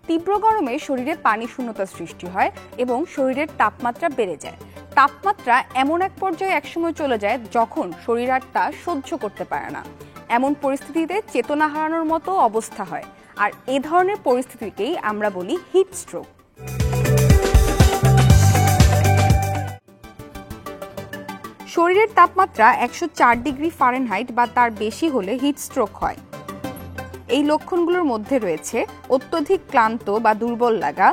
তীব্র গরমে শরীরে পানি শূন্যতা সৃষ্টি হয় এবং শরীরের তাপমাত্রা বেড়ে যায়। তাপমাত্রা এমন এক পর্যায়ে একসময় চলে যায় যখন শরীর আর তা সহ্য করতে পারে না। এমন পরিস্থিতিতে চেতনা হারানোর মতো অবস্থা হয়, আর এ ধরনের পরিস্থিতিকেই আমরা বলি হিট স্ট্রোক। শরীরের তাপমাত্রা 104 ডিগ্রি ফারেনহাইট বা তার বেশি হলে হিট স্ট্রোক হয়। এই লক্ষণগুলোর মধ্যে রয়েছে অত্যধিক ক্লান্ত বা দুর্বল লাগা,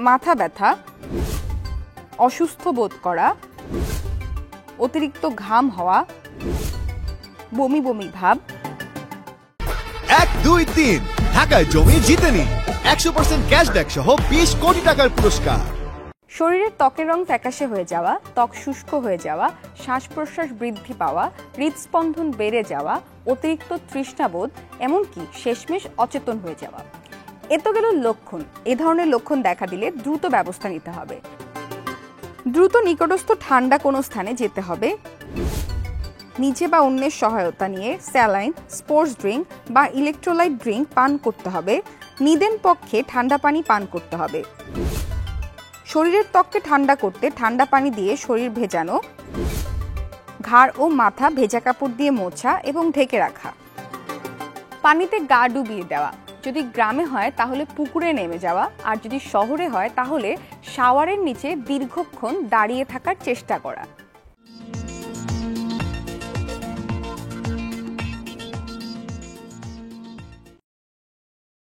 মাথা ব্যথা, অসুস্থ বোধ করা, অতিরিক্ত ঘাম হওয়া, বমি বমি ভাব। 1, 2, 3 ঢাকায় জমি জিতে নিন 100% ক্যাশব্যাক সহ 20 কোটি টাকার পুরস্কার। শরীরের ত্বকের রং ফ্যাকাশে হয়ে যাওয়া, ত্বক শুষ্ক হয়ে যাওয়া, শ্বাস প্রশ্বাস বৃদ্ধি পাওয়া, হৃদস্পন্দন বেড়ে যাওয়া, অতিরিক্ত তৃষ্ণাবোধ, এমনকি শেষমেশ অচেতন হয়ে যাওয়া। এ তো গেল লক্ষণ। এ ধরনের লক্ষণ দেখা দিলে দ্রুত ব্যবস্থা নিতে হবে। দ্রুত নিকটস্থ ঠান্ডা কোনো স্থানে যেতে হবে। নিজে বা অন্যের সহায়তা নিয়ে স্যালাইন, স্পোর্টস ড্রিঙ্ক বা ইলেকট্রোলাইট ড্রিঙ্ক পান করতে হবে। নিদেন পক্ষে ঠান্ডা পানি পান করতে হবে। শরীরের ত্বককে ঠান্ডা করতে ঠান্ডা পানি দিয়ে শরীর ভেজানো, ঘাড় ও মাথা ভেজা কাপড় দিয়ে মোছা এবং ঢেকে রাখা। পানিতে গা ডুবিয়ে দেওয়া। যদি গ্রামে হয় তাহলে পুকুরে নেমে যাওয়া, আর যদি শহরে হয় তাহলে শাওয়ারের নিচে দীর্ঘক্ষণ দাঁড়িয়ে থাকার চেষ্টা করা।